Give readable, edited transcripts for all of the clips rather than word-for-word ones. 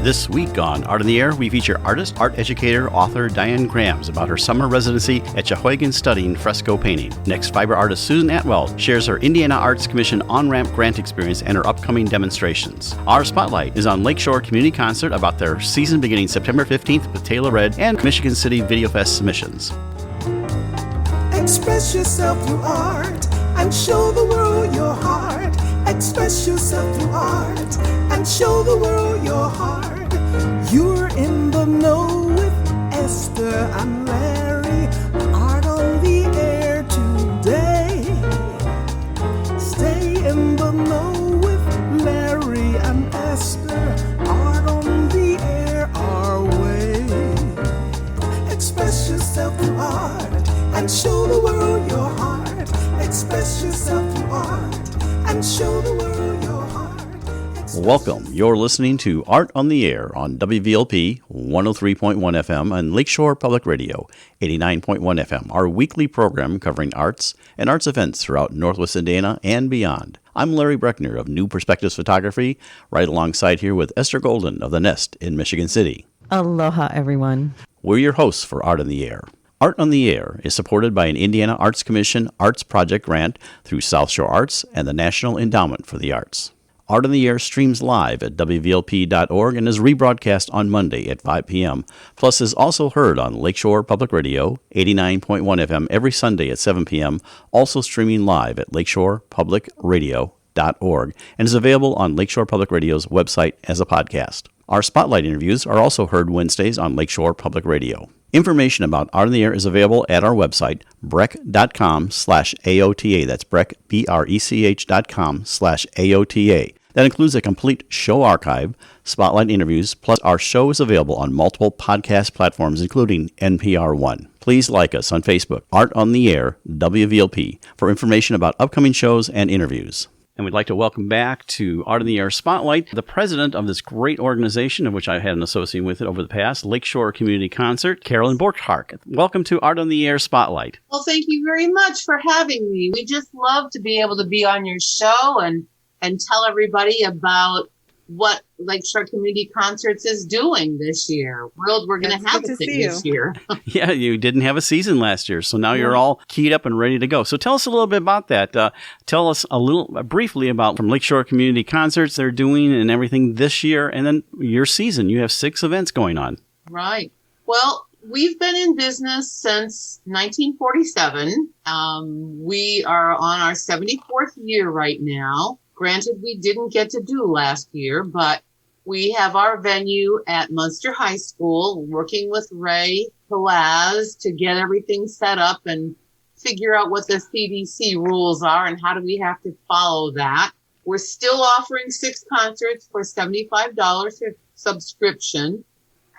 This week on Art in the Air, we feature artist, art educator, author Diane Grams about her summer residency at Skowhegan studying fresco painting. Next, fiber artist Susan Atwell shares her Indiana Arts Commission on-ramp grant experience and her upcoming demonstrations. Our spotlight is on Lakeshore Community Concert about their season beginning September 15th with Taylor Red and Michigan City Video Fest submissions. Express yourself through art and show the world your heart. Express yourself through art and show the world your heart. You're in the know with Esther and Larry. Art on the air today. Stay in the know with Larry and Esther. Art on the air our way. Express yourself through art and show the world your heart. Express yourself through art and show the world your heart. Welcome. You're listening to Art on the Air on WVLP 103.1 FM and Lakeshore Public Radio 89.1 FM, our weekly program covering arts and arts events throughout Northwest Indiana and beyond. I'm Larry Breckner of New Perspectives Photography, right alongside here with Esther Golden of The Nest in Michigan City. Aloha, everyone. We're your hosts for Art on the Air. Art on the Air is supported by an Indiana Arts Commission Arts Project grant through South Shore Arts and the National Endowment for the Arts. Art on the Air streams live at WVLP.org and is rebroadcast on Monday at 5 p.m., plus is also heard on Lakeshore Public Radio 89.1 FM every Sunday at 7 p.m., also streaming live at lakeshorepublicradio.org, and is available on Lakeshore Public Radio's website as a podcast. Our spotlight interviews are also heard Wednesdays on Lakeshore Public Radio. Information about Art on the Air is available at our website, breck.com/AOTA. That's Breck, BRECH.com/AOTA. That includes a complete show archive, spotlight interviews, plus our show is available on multiple podcast platforms, including NPR One. Please like us on Facebook, Art on the Air, WVLP, for information about upcoming shows and interviews. And we'd like to welcome back to Art in the Air Spotlight the president of this great organization, of which I had an associate with it over the past, Lakeshore Community Concert, Carolyn Borchardt. Welcome to Art on the Air Spotlight. Well, thank you very much for having me. We just love to be able to be on your show and tell everybody about what Lakeshore Community Concerts is doing this year. We're going to have a thing this year. Yeah, you didn't have a season last year, so now you're all keyed up and ready to go. So tell us a little bit about that. Tell us a little briefly about from Lakeshore Community Concerts they're doing and everything this year, and then your season. You have 6 events going on. Right. Well, we've been in business since 1947. We are on our 74th year right now. Granted, we didn't get to do last year, but we have our venue at Munster High School, working with Ray Pelaz to get everything set up and figure out what the CDC rules are and how do we have to follow that. We're still offering 6 concerts for $75 for subscription,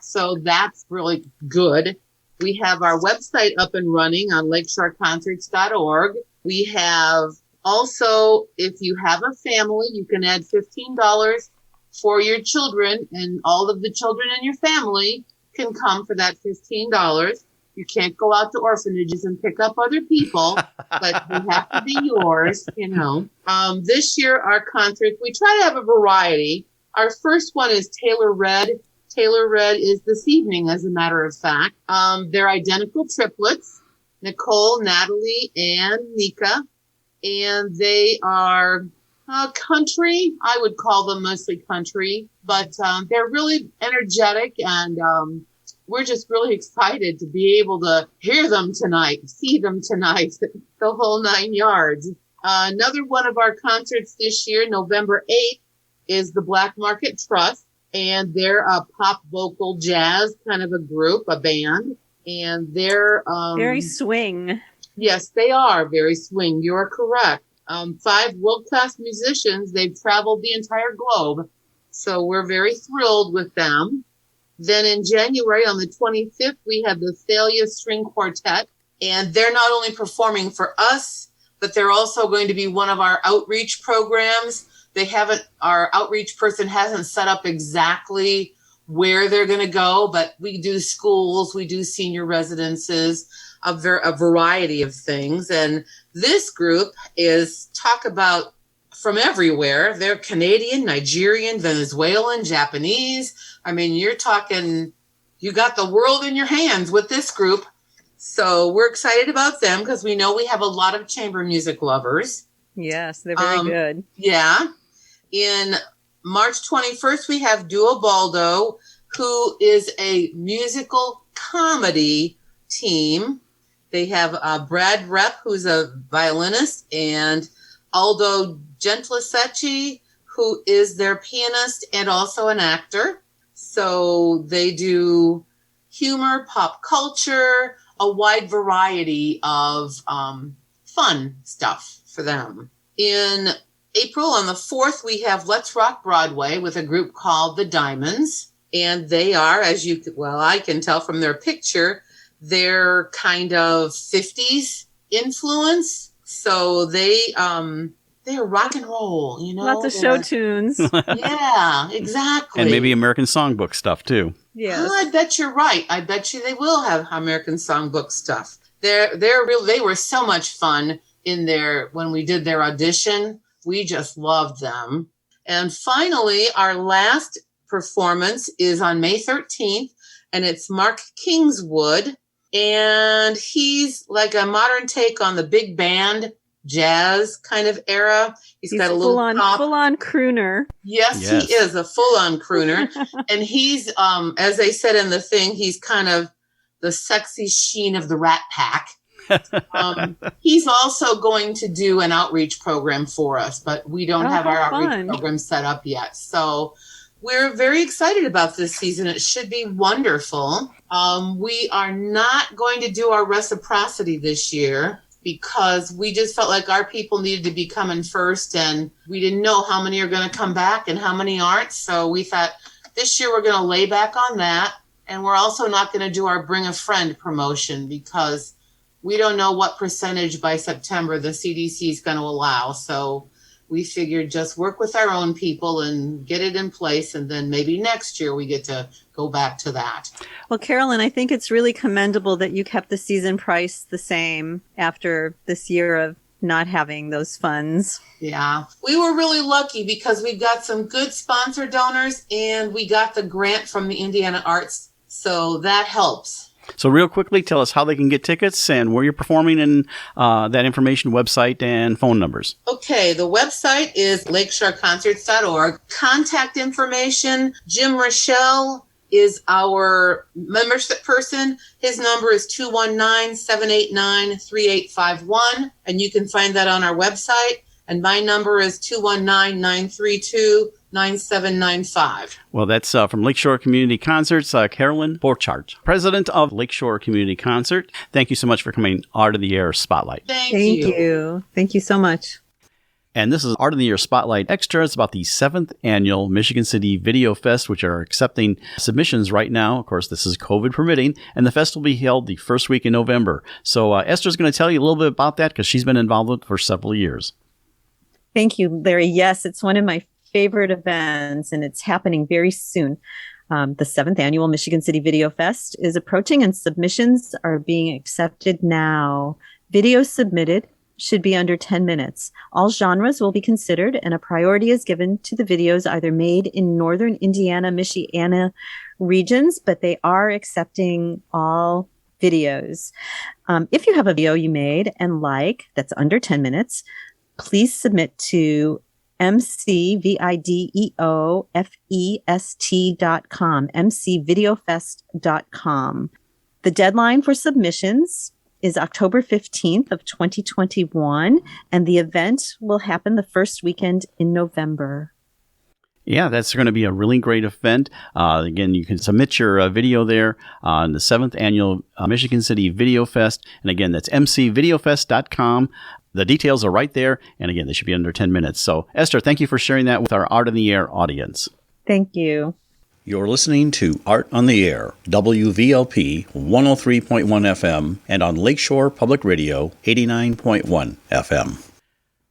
so that's really good. We have our website up and running on lakeshoreconcerts.org. We have also, if you have a family, you can add $15 for your children, and all of the children in your family can come for that $15. You can't go out to orphanages and pick up other people, but they have to be yours, you know. This year, our concerts, we try to have a variety. Our first one is Taylor Red. Taylor Red is this evening, as a matter of fact. They're identical triplets, Nicole, Natalie, and Nika. And they are country. I would call them mostly country, but they're really energetic, and we're just really excited to be able to hear them tonight, see them tonight, the whole 9 yards. Another one of our concerts this year, November 8th, is the Black Market Trust, and they're a pop vocal jazz kind of a group, a band, and they're very swing. Yes, they are very swing. You're correct. 5 world-class musicians. They've traveled the entire globe. So we're very thrilled with them. Then in January, on the 25th, we have the Thalia String Quartet. And they're not only performing for us, but they're also going to be one of our outreach programs. Our outreach person hasn't set up exactly where they're going to go, but we do schools, we do senior residences, a variety of things. And this group is talk about from everywhere. They're Canadian, Nigerian, Venezuelan, Japanese. I mean, you're talking, you got the world in your hands with this group. So we're excited about them because we know we have a lot of chamber music lovers. Yes, they're very good. Yeah. In March 21st, we have Duo Baldo, who is a musical comedy team. They have Brad Repp, who's a violinist, and Aldo Gentileschi, who is their pianist and also an actor. So they do humor, pop culture, a wide variety of fun stuff for them. In April, on the 4th, we have Let's Rock Broadway with a group called The Diamonds. And they are, as you, well, I can tell from their picture, they're kind of 50s influence. So they're rock and roll, you know. Lots of show tunes. Yeah, exactly. And maybe American Songbook stuff too. Yes. I bet you're right. I bet you they will have American Songbook stuff. They were so much fun when we did their audition. We just loved them. And finally, our last performance is on May 13th, and it's Mark Kingswood. And he's like a modern take on the big band jazz kind of era. He's got a little full-on crooner. Yes, he is a full-on crooner. And he's, as they said in the thing, he's kind of the sexy sheen of the Rat Pack. He's also going to do an outreach program for us, but we don't have our outreach program set up yet. So we're very excited about this season. It should be wonderful. We are not going to do our reciprocity this year because we just felt like our people needed to be coming first, and we didn't know how many are going to come back and how many aren't. So we thought this year we're going to lay back on that. And we're also not going to do our Bring a Friend promotion because we don't know what percentage by September the CDC is going to allow. So we figured just work with our own people and get it in place. And then maybe next year we get to go back to that. Well, Carolyn, I think it's really commendable that you kept the season price the same after this year of not having those funds. Yeah, we were really lucky because we got some good sponsor donors and we got the grant from the Indiana Arts. So that helps. So real quickly, tell us how they can get tickets and where you're performing and that information, website, and phone numbers. Okay, the website is lakeshoreconcerts.org. Contact information, Jim Rochelle is our membership person. His number is 219-789-3851, and you can find that on our website. And my number is 219-932-9795. Well, that's from Lakeshore Community Concerts, Carolyn Borchardt, president of Lakeshore Community Concert. Thank you so much for coming Art of the Air Spotlight. Thank you. Thank you so much. And this is Art of the Year Spotlight Extra. It's about the 7th annual Michigan City Video Fest, which are accepting submissions right now. Of course, this is COVID permitting, and the fest will be held the first week in November. So Esther's going to tell you a little bit about that because she's been involved with it for several years. Thank you, Larry. Yes, it's one of my favorite events, and it's happening very soon. The 7th annual Michigan City Video Fest is approaching, and submissions are being accepted now. Videos submitted should be under 10 minutes. All genres will be considered, and a priority is given to the videos either made in northern Indiana, Michiana regions, but they are accepting all videos. If you have a video you made and that's under 10 minutes, please submit to mcvideofest.com, mcvideofest.com. The deadline for submissions is October 15th of 2021, and the event will happen the first weekend in November. Yeah, that's going to be a really great event. Again, you can submit your video there on the 7th annual Michigan City Video Fest. And again, that's mcvideofest.com. The details are right there. And again, they should be under 10 minutes. So, Esther, thank you for sharing that with our Art on the Air audience. Thank you. You're listening to Art on the Air, WVLP 103.1 FM, and on Lakeshore Public Radio 89.1 FM.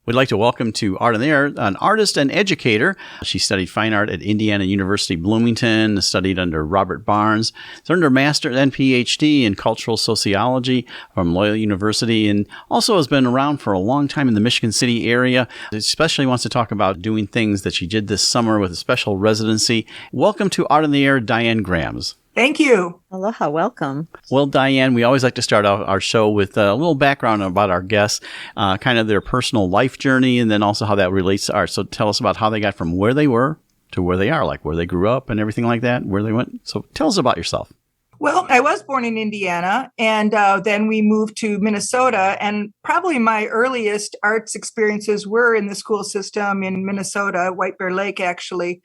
We'd like to welcome to Art on the Air an artist and educator. She studied fine art at Indiana University Bloomington, studied under Robert Barnes, earned her master's and PhD in cultural sociology from Loyola University, and also has been around for a long time in the Michigan City area. Especially wants to talk about doing things that she did this summer with a special residency. Welcome to Art on the Air, Diane Grams. Thank you. Aloha, welcome. Well, Diane, we always like to start out our show with a little background about our guests, kind of their personal life journey, and then also how that relates to art. So tell us about how they got from where they were to where they are, like where they grew up and everything like that, where they went. So tell us about yourself. Well, I was born in Indiana, and then we moved to Minnesota. And probably my earliest arts experiences were in the school system in Minnesota, White Bear Lake, actually.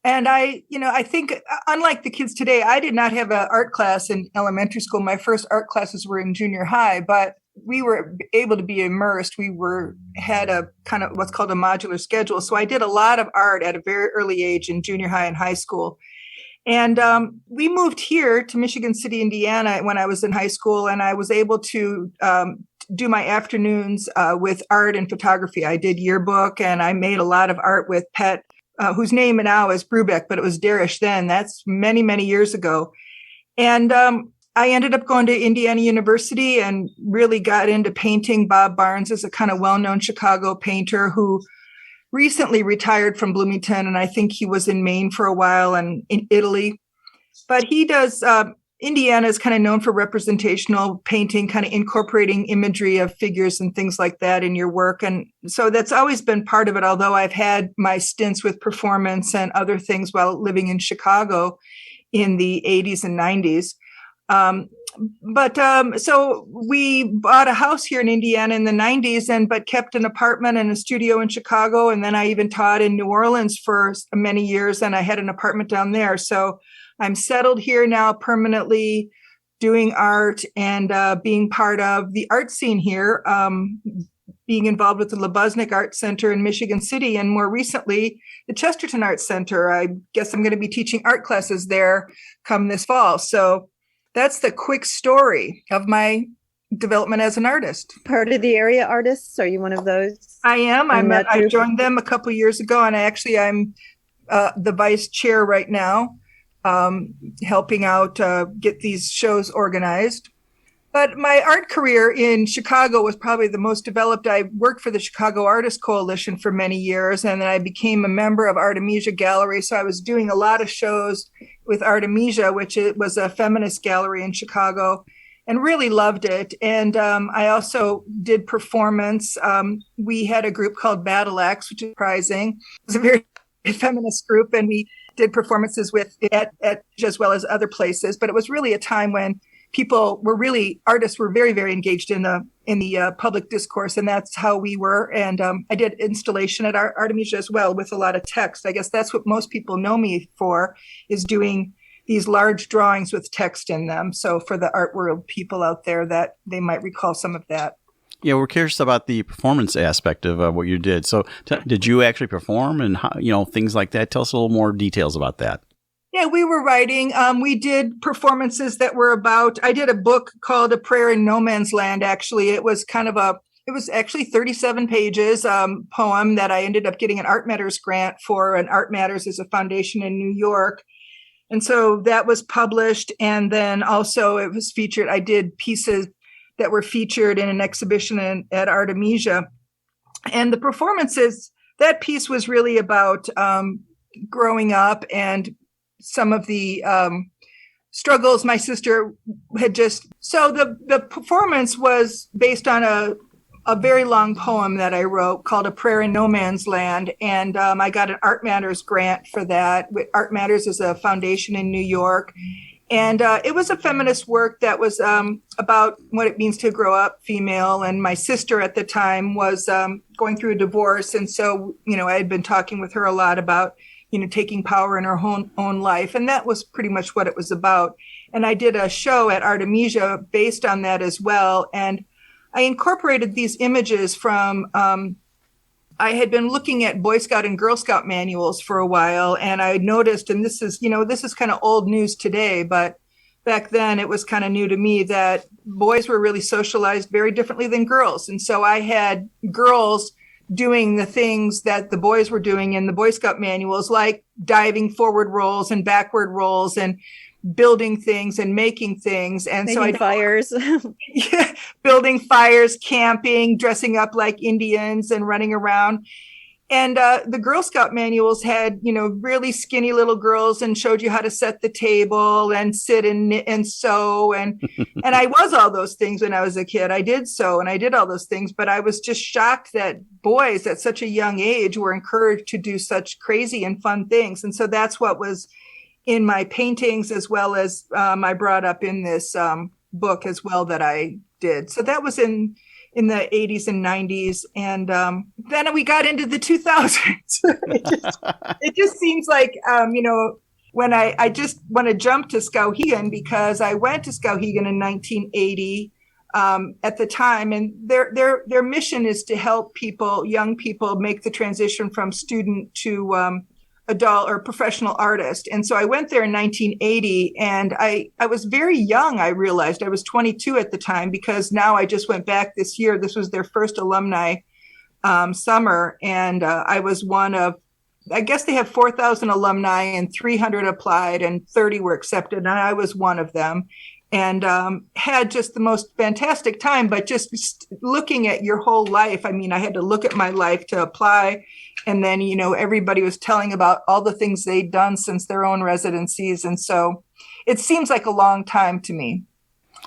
And I think unlike the kids today, I did not have an art class in elementary school. My first art classes were in junior high, but we were able to be immersed. We had a kind of what's called a modular schedule. So I did a lot of art at a very early age in junior high and high school. And we moved here to Michigan City, Indiana when I was in high school, and I was able to do my afternoons with art and photography. I did yearbook, and I made a lot of art with Pet, whose name now is Brubeck, but it was Darish then. That's many, many years ago. And I ended up going to Indiana University and really got into painting. Bob Barnes is a kind of well-known Chicago painter who recently retired from Bloomington, and I think he was in Maine for a while and in Italy. But he does, Indiana is kind of known for representational painting, kind of incorporating imagery of figures and things like that in your work. And so that's always been part of it, although I've had my stints with performance and other things while living in Chicago in the 80s and 90s. So we bought a house here in Indiana in the 90s, but kept an apartment and a studio in Chicago. And then I even taught in New Orleans for many years, and I had an apartment down there. So I'm settled here now permanently, doing art and being part of the art scene here, being involved with the Lebusnik Art Center in Michigan City, and more recently, the Chesterton Art Center. I guess I'm going to be teaching art classes there come this fall. So that's the quick story of my development as an artist. Part of the area artists? Are you one of those? I am. I joined them a couple years ago, and I'm the vice chair right now. Helping out get these shows organized. But my art career in Chicago was probably the most developed. I worked for the Chicago Artists Coalition for many years, and then I became a member of Artemisia Gallery. So I was doing a lot of shows with Artemisia, which it was a feminist gallery in Chicago, and really loved it. And I also did performance. We had a group called Battle Axe, which is surprising. It was a very feminist group, and we did performances with at as well as other places. But it was really a time when artists were very, very engaged in the public discourse, and that's how we were. And I did installation at Artemisia as well with a lot of text. I guess that's what most people know me for, is doing these large drawings with text in them. So for the art world people out there, that they might recall some of that. Yeah, we're curious about the performance aspect of what you did. So did you actually perform and how, things like that? Tell us a little more details about that. Yeah, we were writing. We did performances that were I did a book called A Prayer in No Man's Land, actually. It was actually 37 pages poem that I ended up getting an Art Matters grant for, and Art Matters is a foundation in New York. And so that was published. And then also it was featured. I did pieces that were featured in an exhibition at Artemisia. And the performances, that piece was really about growing up and some of the struggles my sister had so the performance was based on a very long poem that I wrote called A Prayer in No Man's Land. And I got an Art Matters grant for that. Art Matters is a foundation in New York. And it was a feminist work that was about what it means to grow up female. And my sister at the time was going through a divorce. And so, I had been talking with her a lot about, taking power in her own life. And that was pretty much what it was about. And I did a show at Artemisia based on that as well. And I incorporated these images from, I had been looking at Boy Scout and Girl Scout manuals for a while, and I noticed, and this is kind of old news today, but back then it was kind of new to me, that boys were really socialized very differently than girls. And so I had girls doing the things that the boys were doing in the Boy Scout manuals, like diving forward rolls and backward rolls and building things and making things. And Making fires. Yeah, building fires, camping, dressing up like Indians and running around. And the Girl Scout manuals had, really skinny little girls and showed you how to set the table and sit and knit and sew. And I was all those things when I was a kid. I did sew and I did all those things, but I was just shocked that boys at such a young age were encouraged to do such crazy and fun things. And so that's what was in my paintings, as well as I brought up in this book as well that I did. So that was in the 80s and 90s. And then we got into the 2000s. it just seems like, when I just want to jump to Skowhegan, because I went to Skowhegan in 1980 at the time. And their mission is to help young people make the transition from student to adult or professional artist. And so I went there in 1980, and I was very young. I realized I was 22 at the time, because now I just went back this year. This was their first alumni summer. And I was one of, I guess they have 4,000 alumni and 300 applied and 30 were accepted. And I was one of them, and had just the most fantastic time. But just looking at your whole life, I mean, I had to look at my life to apply. And then, everybody was telling about all the things they'd done since their own residencies. And so it seems like a long time to me.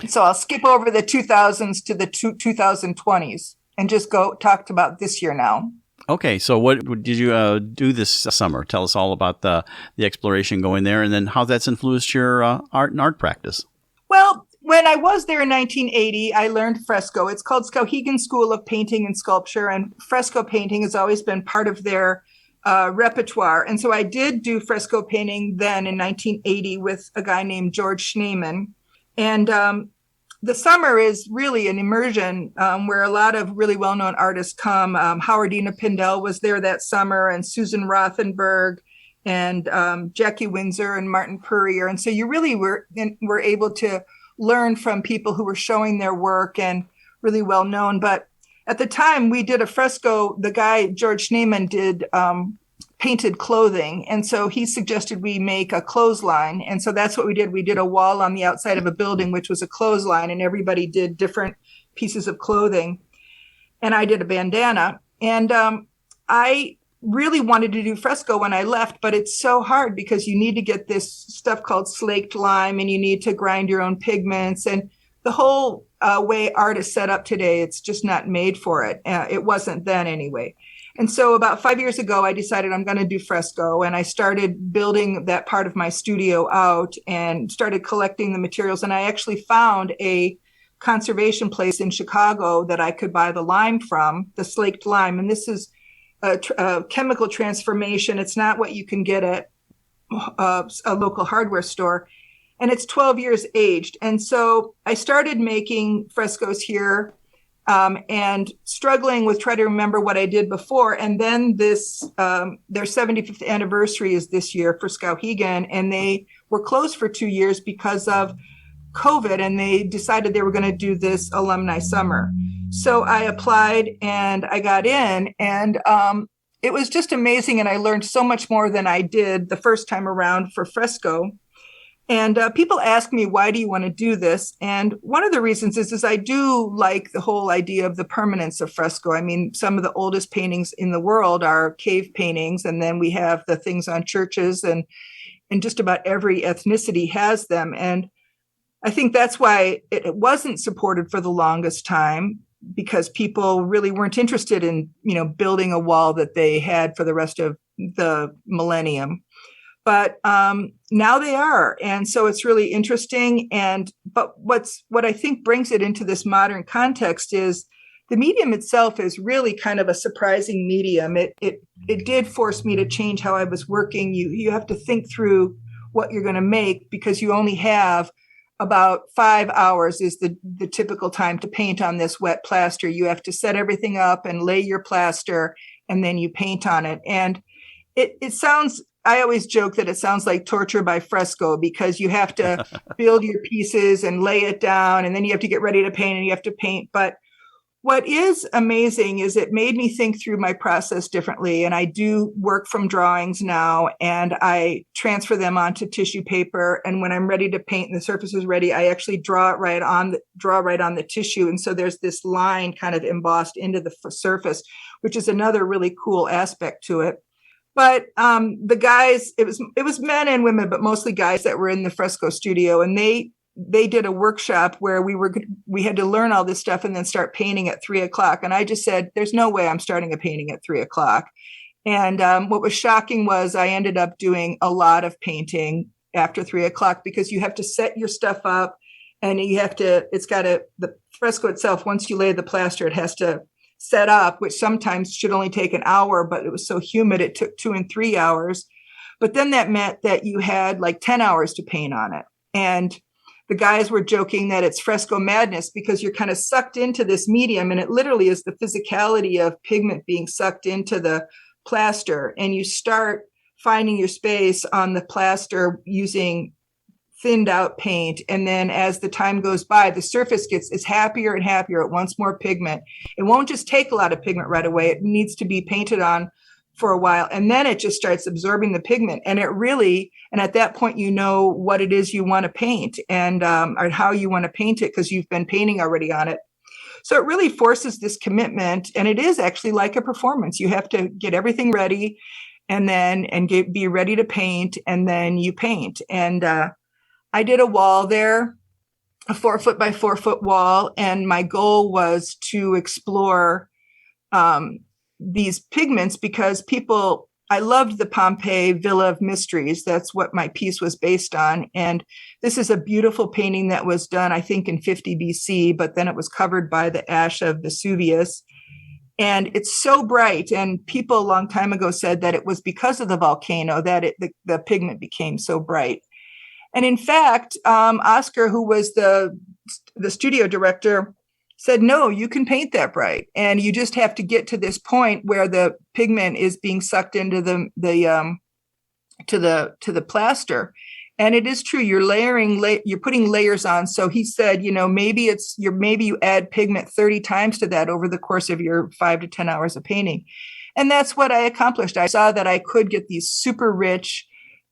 So I'll skip over the 2000s to the 2020s and just go talk about this year now. Okay, so what did you do this summer? Tell us all about the exploration going there, and then how that's influenced your art practice. Well, when I was there in 1980, I learned fresco. It's called Skowhegan School of Painting and Sculpture, and fresco painting has always been part of their repertoire. And so I did do fresco painting then in 1980 with a guy named George Schneeman. And the summer is really an immersion where a lot of really well-known artists come. Howardina Pindell was there that summer, and Susan Rothenberg, and Jackie Windsor and Martin Purrier. And so you really were able to learn from people who were showing their work and really well known. But at the time we did a fresco, the guy, George Schneeman, did painted clothing. And so he suggested we make a clothesline. And so that's what we did. We did a wall on the outside of a building, which was a clothesline, and everybody did different pieces of clothing. And I did a bandana. And I really wanted to do fresco when I left, but it's so hard because you need to get this stuff called slaked lime, and you need to grind your own pigments, and the whole way art is set up today, it's just not made for it. It wasn't then anyway. And so about 5 years ago, I decided I'm going to do fresco, and I started building that part of my studio out and started collecting the materials. And I actually found a conservation place in Chicago that I could buy the lime from, the slaked lime. And this is a chemical transformation. It's not what you can get at a local hardware store. And it's 12 years aged. And so I started making frescoes here and struggling with trying to remember what I did before. And then this, their 75th anniversary is this year for Skowhegan, and they were closed for 2 years because of COVID, and they decided they were going to do this alumni summer. So I applied and I got in, and it was just amazing. And I learned so much more than I did the first time around for fresco. And people ask me, why do you want to do this? And one of the reasons is I do like the whole idea of the permanence of fresco. I mean, some of the oldest paintings in the world are cave paintings. And then we have the things on churches, and just about every ethnicity has them. And I think that's why it wasn't supported for the longest time, because people really weren't interested in, building a wall that they had for the rest of the millennium. But now they are. And so it's really interesting. But what I think brings it into this modern context is the medium itself is really kind of a surprising medium. It did force me to change how I was working. You have to think through what you're going to make, because you only have about 5 hours is the typical time to paint on this wet plaster. You have to set everything up and lay your plaster, and then you paint on it. And it sounds, I always joke that it sounds like torture by fresco, because you have to build your pieces and lay it down, and then you have to get ready to paint, and you have to paint. But What is amazing is it made me think through my process differently. And I do work from drawings now, and I transfer them onto tissue paper. And when I'm ready to paint and the surface is ready, I actually draw right on the tissue. And so there's this line kind of embossed into the surface, which is another really cool aspect to it. But the guys, it was men and women, but mostly guys that were in the fresco studio, and they did a workshop where we had to learn all this stuff and then start painting at 3:00. And I just said, there's no way I'm starting a painting at 3:00. And what was shocking was I ended up doing a lot of painting after 3:00 because you have to set your stuff up, and the fresco itself, once you lay the plaster, it has to set up, which sometimes should only take an hour, but it was so humid, it took 2 and 3 hours. But then that meant that you had like 10 hours to paint on it. And the guys were joking that it's fresco madness because you're kind of sucked into this medium, and it literally is the physicality of pigment being sucked into the plaster. And you start finding your space on the plaster using thinned out paint. And then as the time goes by, the surface is happier and happier. It wants more pigment. It won't just take a lot of pigment right away. It needs to be painted on for a while, and then it just starts absorbing the pigment. And at that point, you know what it is you want to paint and or how you want to paint it because you've been painting already on it. So it really forces this commitment, and it is actually like a performance. You have to get everything ready, and be ready to paint, and then you paint. And I did a wall there, a 4-foot by 4-foot wall, and my goal was to explore these pigments because I loved the Pompeii Villa of Mysteries. That's what my piece was based on. And this is a beautiful painting that was done, I think, in 50 BC, but then it was covered by the ash of Vesuvius. And it's so bright. And people a long time ago said that it was because of the volcano that the pigment became so bright. And in fact, Oscar, who was the studio director, said, no, you can paint that bright. And you just have to get to this point where the pigment is being sucked into the plaster. And it is true. You're putting layers on. So he said, maybe you add pigment 30 times to that over the course of your 5 to 10 hours of painting. And that's what I accomplished. I saw that I could get these super rich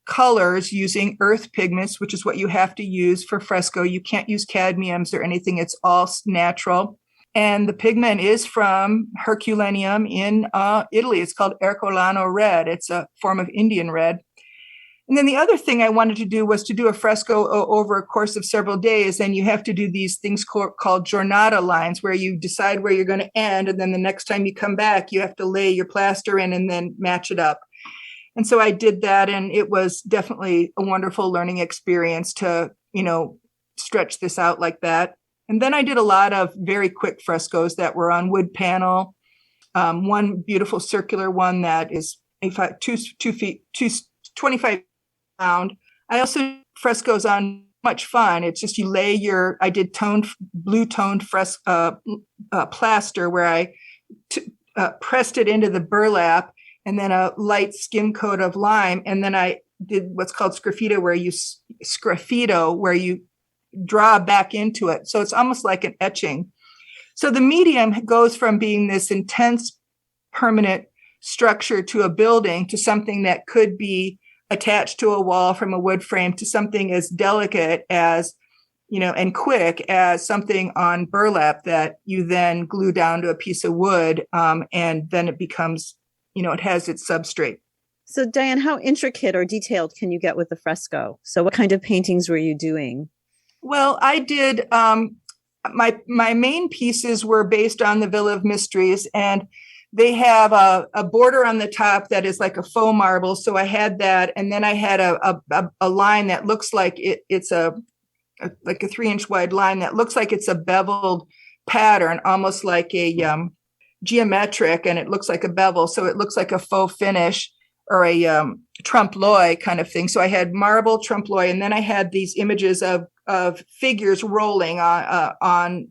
colors using earth pigments, which is what you have to use for fresco. You can't use cadmiums or anything. It's all natural. And the pigment is from Herculaneum in Italy. It's called Ercolano red. It's a form of Indian red. And then the other thing I wanted to do was to do a fresco over a course of several days. And you have to do these things called giornata lines, where you decide where you're going to end. And then the next time you come back, you have to lay your plaster in and then match it up. And so I did that, and it was definitely a wonderful learning experience to, stretch this out like that. And then I did a lot of very quick frescoes that were on wood panel. One beautiful circular one that is 25 pound. I also frescoes on much fun. It's just I did blue toned plaster where I pressed it into the burlap, and then a light skim coat of lime. And then I did what's called sgraffito, where you draw back into it. So it's almost like an etching. So the medium goes from being this intense, permanent structure to a building to something that could be attached to a wall from a wood frame to something as delicate as, and quick as something on burlap that you then glue down to a piece of wood. And then it becomes, it has its substrate. So Diane, how intricate or detailed can you get with the fresco? So what kind of paintings were you doing? Well, I did, my main pieces were based on the Villa of Mysteries, and they have a border on the top that is like a faux marble. So I had that. And then I had a line that looks like it's like a 3-inch wide line that looks like it's a beveled pattern, almost like a geometric, and it looks like a bevel. So it looks like a faux finish or a trompe-l'oeil kind of thing. So I had marble, trompe-l'oeil, and then I had these images of figures rolling on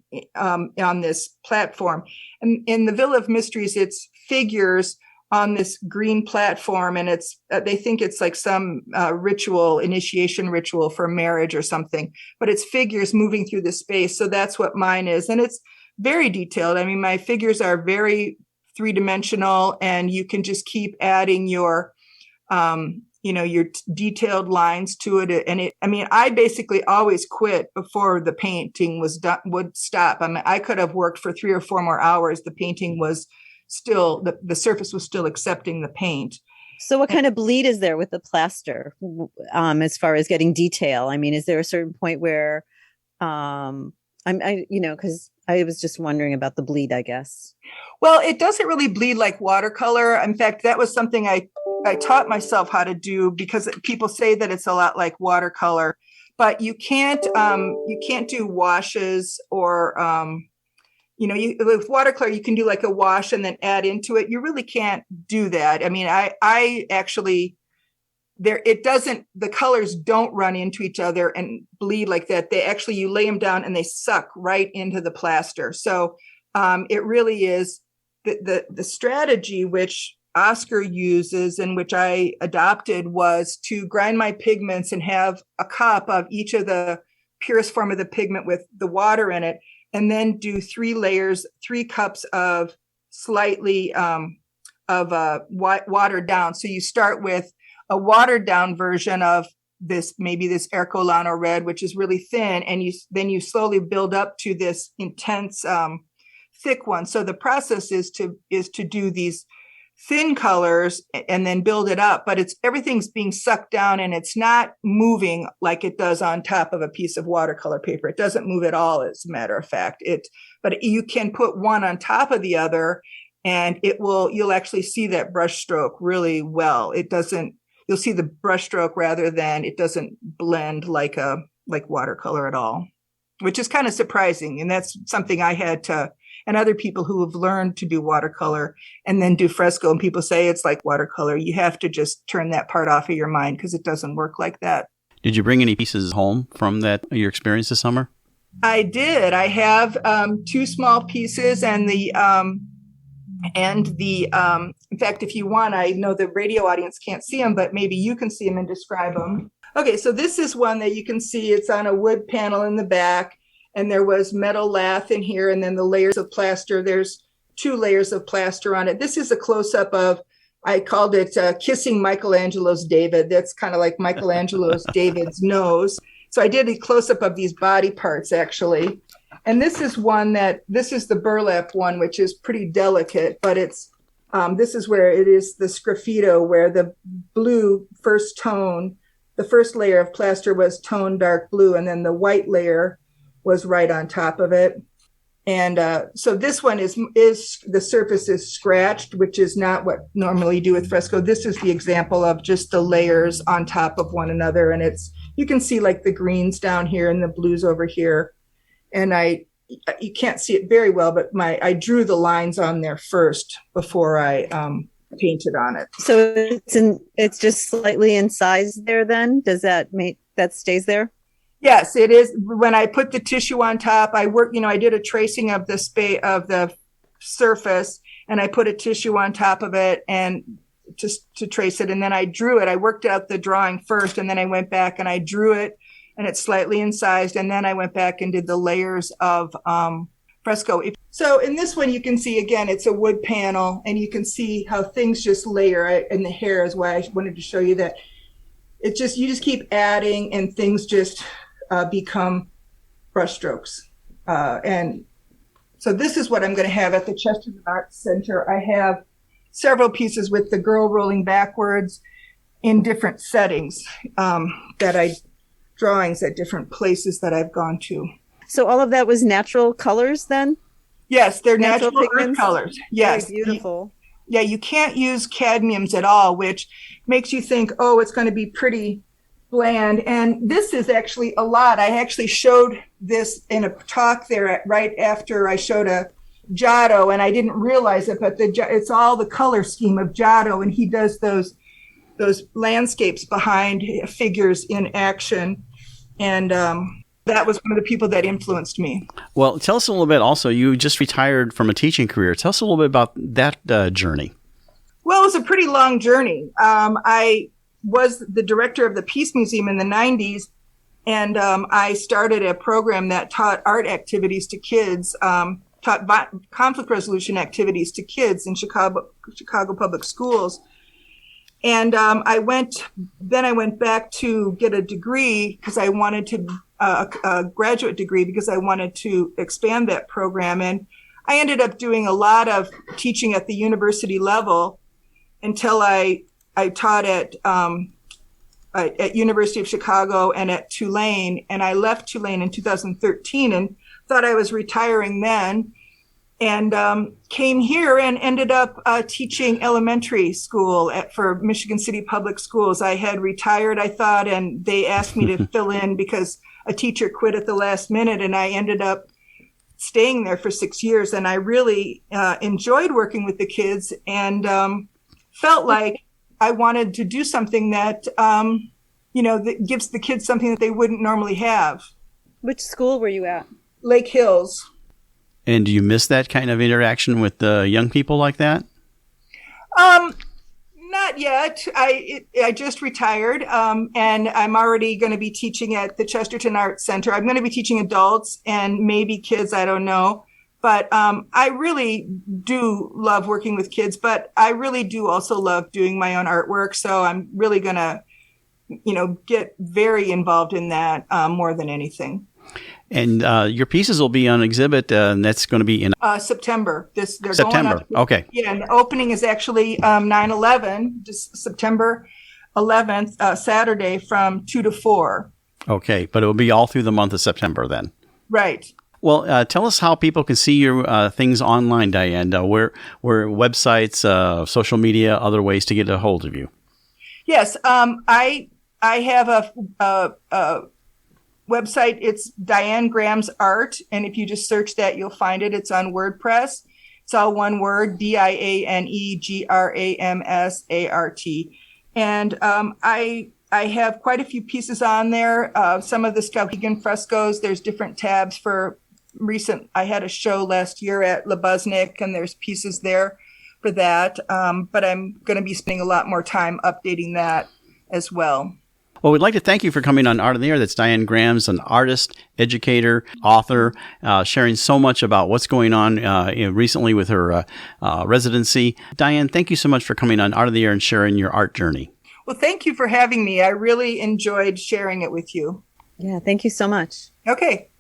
this platform. And in the Villa of Mysteries, it's figures on this green platform, and it's they think it's like some initiation ritual for marriage or something, but it's figures moving through the space. So that's what mine is. And it's very detailed. I mean, my figures are very three-dimensional, and you can just keep adding your your detailed lines to it. And I basically always quit before the painting was done, would stop. I mean, I could have worked for 3 or 4 more hours. The painting was still, the surface was still accepting the paint. So what kind of bleed is there with the plaster as far as getting detail? I mean, is there a certain point where because I was just wondering about the bleed, I guess. Well, it doesn't really bleed like watercolor. In fact, that was something I taught myself how to do, because people say that it's a lot like watercolor, but you can't do washes or, with watercolor, you can do like a wash and then add into it. You really can't do that. I mean, I actually, the colors don't run into each other and bleed like that. They actually, you lay them down and they suck right into the plaster. So it really is the strategy which Oscar uses and which I adopted was to grind my pigments and have a cup of each of the purest form of the pigment with the water in it, and then do 3 layers, 3 cups of slightly watered down. So you start with a watered down version of this Ercolano red, which is really thin, and you slowly build up to this intense thick one. So the process is to do these thin colors and then build it up, but everything's being sucked down and it's not moving like it does on top of a piece of watercolor paper. It doesn't move at all, as a matter of fact. But you can put one on top of the other, and you'll actually see that brush stroke really well. You'll see the brush stroke rather than it doesn't blend like watercolor at all, which is kind of surprising. And that's something I had to, and other people who have learned to do watercolor and then do fresco, and people say it's like watercolor. You have to just turn that part off of your mind because it doesn't work like that. Did you bring any pieces home from your experience this summer? I did. I have 2 small pieces and in fact, if you want, I know the radio audience can't see them, but maybe you can see them and describe them. Okay, so this is one that you can see. It's on a wood panel in the back, and there was metal lath in here, and then the layers of plaster. There's 2 layers of plaster on it. This is a close-up of, I called it Kissing Michelangelo's David. That's kind of like Michelangelo's David's nose. So I did a close-up of these body parts, actually. And this is this is the burlap one, which is pretty delicate, but this is where it is the sgraffito, where the blue first tone, the first layer of plaster was toned dark blue, and then the white layer was right on top of it. And so this one is the surface is scratched, which is not what normally you do with fresco. This is the example of just the layers on top of one another. And you can see like the greens down here and the blues over here. And you can't see it very well, but I drew the lines on there first before I painted on it. So it's just slightly incised there then? Does that make that stays there? Yes, it is. When I put the tissue on top, I did a tracing of the surface, and I put a tissue on top of it and just to trace it. And then I drew it. I worked out the drawing first, and then I went back and I drew it, and it's slightly incised. And then I went back and did the layers of fresco. So in this one, you can see, again, it's a wood panel, and you can see how things just layer. And the hair is why I wanted to show you that. You just keep adding, and things just become brush strokes. And so this is what I'm going to have at the Chesterton Arts Center. I have several pieces with the girl rolling backwards in different settings drawings at different places that I've gone to. So all of that was natural colors then? Yes, they're natural earth colors. Yes. Very beautiful. Yeah, you can't use cadmiums at all, which makes you think, oh, it's going to be pretty bland. And this is actually a lot. I actually showed this in a talk there right after I showed a Giotto, and I didn't realize it, but it's all the color scheme of Giotto, and he does those landscapes behind figures in action. And that was one of the people that influenced me. Well, tell us a little bit also, you just retired from a teaching career. Tell us a little bit about that journey. Well, it was a pretty long journey. I was the director of the Peace Museum in the 90s, and I started a program that taught art activities to kids taught conflict resolution activities to kids in Chicago public schools. And I went back to get a degree because I wanted to, a graduate degree because I wanted to expand that program. And I ended up doing a lot of teaching at the university level until I taught at University of Chicago and at Tulane. And I left Tulane in 2013 and thought I was retiring then. And came here and ended up teaching elementary school for Michigan City Public Schools. I had retired, I thought, and they asked me to fill in because a teacher quit at the last minute, and I ended up staying there for 6 years. And I really enjoyed working with the kids and felt like I wanted to do something that, that gives the kids something that they wouldn't normally have. Which school were you at? Lake Hills. And do you miss that kind of interaction with young people like that? Not yet. I just retired, and I'm already going to be teaching at the Chesterton Arts Center. I'm going to be teaching adults and maybe kids. I don't know. But I really do love working with kids, but I really do also love doing my own artwork. So I'm really going to, get very involved in that more than anything. And your pieces will be on exhibit, and that's going to be in September. They're September. Okay. Yeah, and the opening is actually 9/11, just September 11th, Saturday from 2 to 4. Okay, but it will be all through the month of September then. Right. Well, tell us how people can see your things online, Diane. Where websites, social media, other ways to get a hold of you. Yes, I have a website. It's Diane Grams Art, and if you just search that, you'll find it. It's on WordPress. It's all one word: DianeGramsArt. And I have quite a few pieces on there. Some of the Skowhegan frescoes. There's different tabs for recent. I had a show last year at Lebusnik, and there's pieces there for that. But I'm going to be spending a lot more time updating that as well. Well, we'd like to thank you for coming on Art on the Air. That's Diane Grams, an artist, educator, author, sharing so much about what's going on recently with her residency. Diane, thank you so much for coming on Art on the Air and sharing your art journey. Well, thank you for having me. I really enjoyed sharing it with you. Yeah, thank you so much. Okay.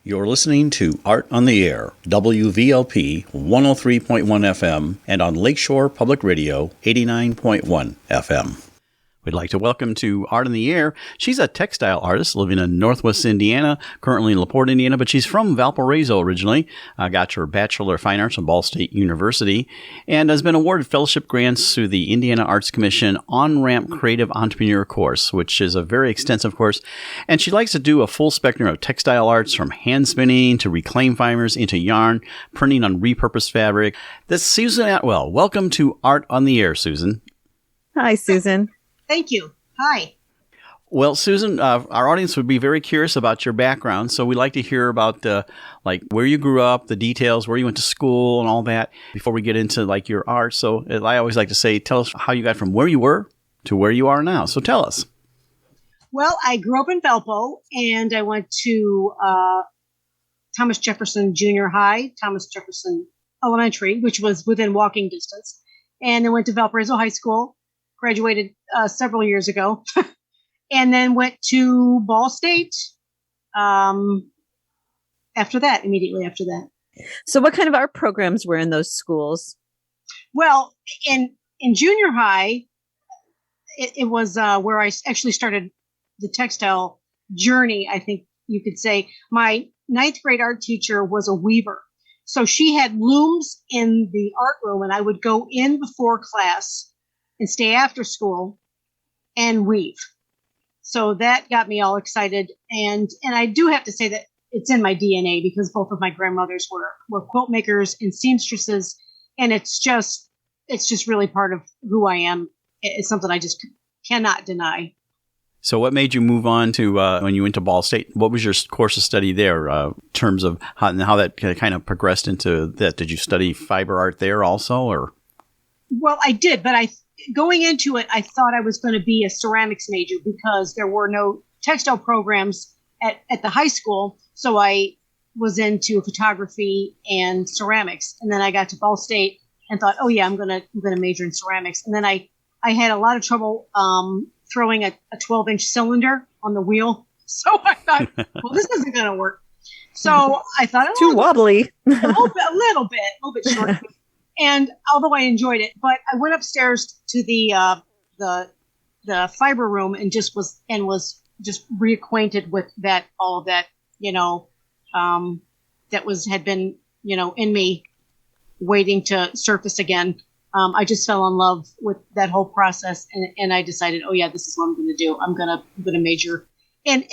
You're listening to Art on the Air, WVLP 103.1 FM, and on Lakeshore Public Radio 89.1 FM. We'd like to welcome to Art in the Air. She's a textile artist living in Northwest Indiana, currently in LaPorte, Indiana, but she's from Valparaiso originally. Got her Bachelor of Fine Arts from Ball State University and has been awarded fellowship grants through the Indiana Arts Commission On-Ramp Creative Entrepreneur course, which is a very extensive course. And she likes to do a full spectrum of textile arts from hand spinning to reclaimed fibers into yarn, printing on repurposed fabric. This is Susan Atwell. Welcome to Art on the Air, Susan. Hi, Susan. Thank you. Hi. Well, Susan, our audience would be very curious about your background, so we'd like to hear about where you grew up, the details, where you went to school, and all that before we get into your art. So I always like to say, tell us how you got from where you were to where you are now. So tell us. Well, I grew up in Valpo, and I went to Thomas Jefferson Junior High, Thomas Jefferson Elementary, which was within walking distance, and then went to Valparaiso High School. Graduated several years ago, and then went to Ball State immediately after that. So what kind of art programs were in those schools? Well, in junior high, it was where I actually started the textile journey, I think you could say. My 9th grade art teacher was a weaver. So she had looms in the art room, and I would go in before class and stay after school and weave. So that got me all excited. And I do have to say that it's in my DNA because both of my grandmothers were quilt makers and seamstresses. And it's just really part of who I am. It's something I just cannot deny. So what made you move on to when you went to Ball State? What was your course of study there in terms of how that kind of progressed into that? Did you study fiber art there also? Or? Well, I did, but going into it, I thought I was going to be a ceramics major because there were no textile programs at the high school. So I was into photography and ceramics. And then I got to Ball State and thought, oh yeah, I'm gonna major in ceramics. And then I had a lot of trouble throwing a 12-inch cylinder on the wheel. So I thought, well, this isn't gonna work. So I thought, Too wobbly. a little bit short. And although I enjoyed it, but I went upstairs to the fiber room and was just reacquainted with all of that, that had been, in me waiting to surface again. I just fell in love with that whole process, and I decided, oh yeah, this is what I'm going to do. I'm going to major. And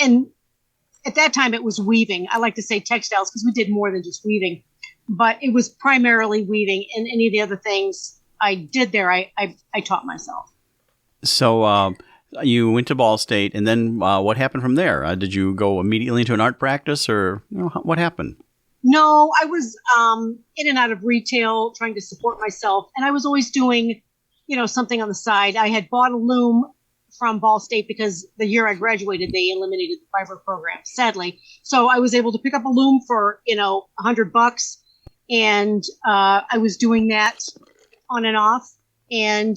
at that time it was weaving. I like to say textiles because we did more than just weaving, but it was primarily weaving, and any of the other things I did there, I taught myself. So you went to Ball State, and then what happened from there? Did you go immediately into an art practice, or what happened? No, I was in and out of retail trying to support myself, and I was always doing, something on the side. I had bought a loom from Ball State because the year I graduated, they eliminated the fiber program, sadly. So I was able to pick up a loom for, $100, and I was doing that on and off, and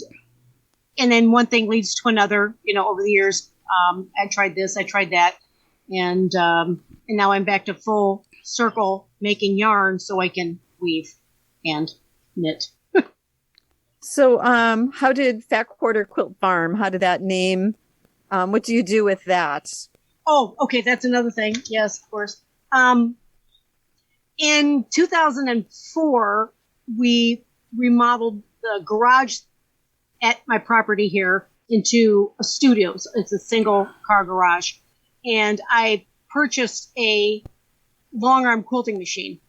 then one thing leads to another, over the years. I tried this, I tried that, and now I'm back to full circle making yarn so I can weave and knit. So how did Fat Quarter Quilt Farm, how did that name, what do you do with that? Oh, okay, that's another thing. Yes, of course. In 2004, we remodeled the garage at my property here into a studio. So it's a single car garage. And I purchased a long arm quilting machine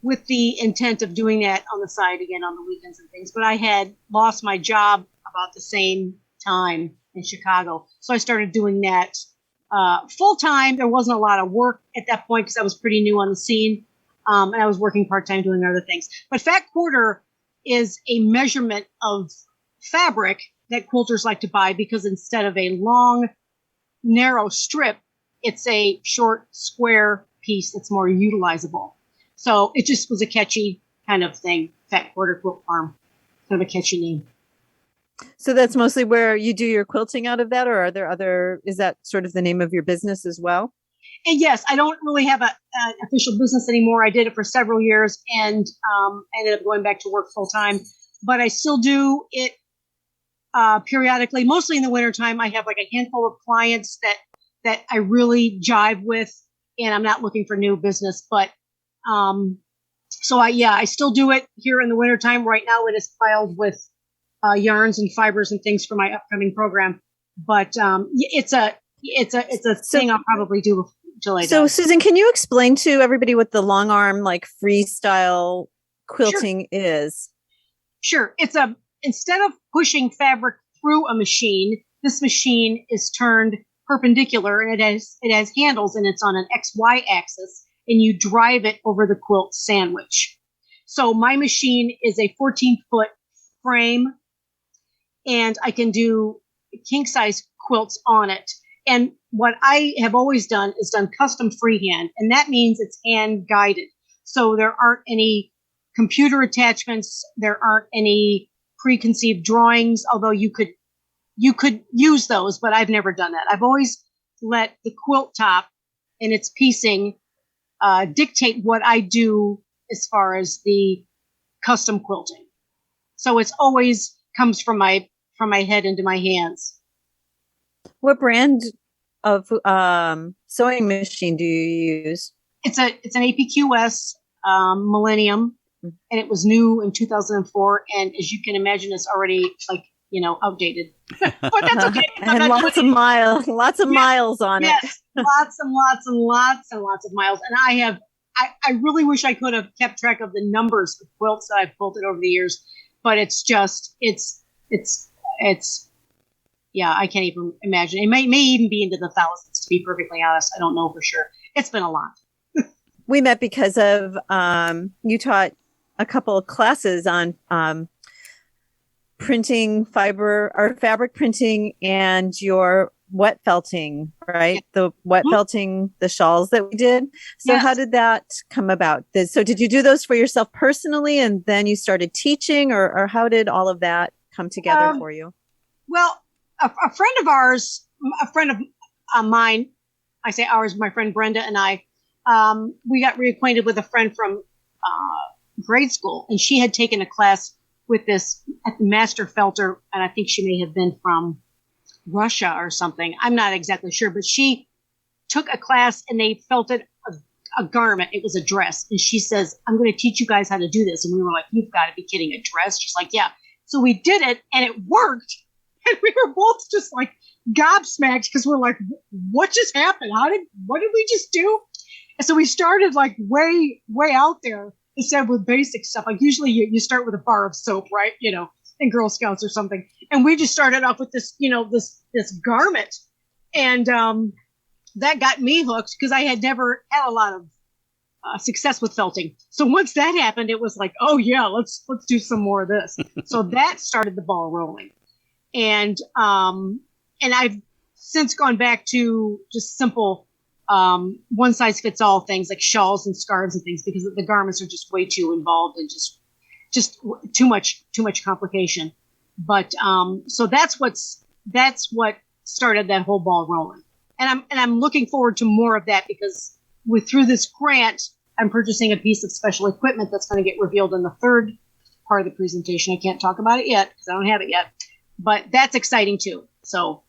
with the intent of doing that on the side again on the weekends and things. But I had lost my job about the same time in Chicago. So I started doing that full time. There wasn't a lot of work at that point because I was pretty new on the scene. And I was working part time doing other things. But Fat Quarter is a measurement of fabric that quilters like to buy because instead of a long, narrow strip, it's a short, square piece that's more utilizable. So it just was a catchy kind of thing. Fat Quarter Quilt Farm, kind of a catchy name. So that's mostly where you do your quilting out of that, or are there is that sort of the name of your business as well? And yes, I don't really have an official business anymore. I did it for several years and ended up going back to work full time. But I still do it periodically, mostly in the wintertime. I have like a handful of clients that I really jive with, and I'm not looking for new business. But so I still do it here in the wintertime. Right now it is filed with yarns and fibers and things for my upcoming program. But it's a thing I'll probably do till I die. So Susan, can you explain to everybody what the long arm like freestyle quilting is? Sure. Instead of pushing fabric through a machine, this machine is turned perpendicular and it has handles and it's on an XY axis, and you drive it over the quilt sandwich. So my machine is a 14-foot frame, and I can do king size quilts on it. And what I have always done is done custom freehand, and that means it's hand guided. So there aren't any computer attachments. There aren't any preconceived drawings, although you could use those, but I've never done that. I've always let the quilt top and its piecing dictate what I do as far as the custom quilting. So it's always comes from my head into my hands. What brand of sewing machine do you use? It's an APQS Millennium, and it was new in 2004. And as you can imagine, it's already outdated. But that's okay. And lots of miles on it. Yes, lots and lots and lots and lots of miles. And I really wish I could have kept track of the numbers of quilts that I've quilted over the years, but it's I can't even imagine. It may even be into the thousands, to be perfectly honest. I don't know for sure. It's been a lot. We met because of you taught a couple of classes on printing fiber or fabric printing and your wet felting, right? The wet felting, the shawls that we did. So Yes. how did that come about? So did you do those for yourself personally and then you started teaching, or how did all of that come together for you? Well, a friend of ours, a friend of mine, I say ours, my friend Brenda and I, we got reacquainted with a friend from grade school, and she had taken a class with this master felter, and I think she may have been from Russia or something. I'm not exactly sure, but she took a class and they felted a garment. It was a dress. And she says, I'm going to teach you guys how to do this. And we were like, you've got to be kidding, a dress? She's like, yeah. So we did it and it worked. And we were both just like gobsmacked because we're like, what just happened? What did we just do? And so we started like way out there instead with basic stuff. Like usually you start with a bar of soap, right? You know, in Girl Scouts or something. And we just started off with this, you know, this garment. And that got me hooked because I had never had a lot of success with felting. So once that happened, it was like, oh yeah, let's do some more of this. So that started the ball rolling. And I've since gone back to just simple one size fits all things like shawls and scarves and things, because the garments are just way too involved and just too much complication. But so that's what started that whole ball rolling. And I'm looking forward to more of that because through this grant, I'm purchasing a piece of special equipment that's going to get revealed in the third part of the presentation. I can't talk about it yet because I don't have it yet, but that's exciting too. So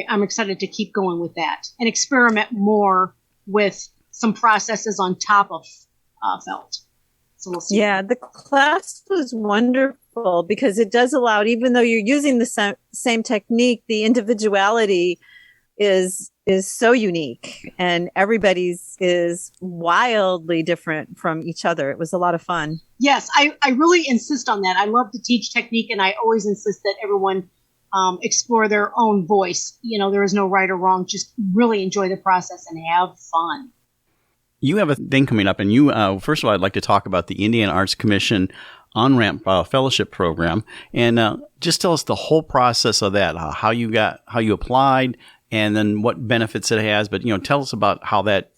I'm excited to keep going with that and experiment more with some processes on top of felt. So we'll see. Yeah, the class was wonderful because it does allow, even though you're using the same technique, the individuality is so unique and everybody's is wildly different from each other. It was a lot of fun. Yes, I really insist on that. I love to teach technique, and I always insist that everyone explore their own voice. You know, there is no right or wrong. Just really enjoy the process and have fun. You have a thing coming up, and you, first of all, I'd like to talk about the Indiana Arts Commission On-Ramp Fellowship Program, and just tell us the whole process of that, how you applied, and then what benefits it has. But, you know, tell us about how that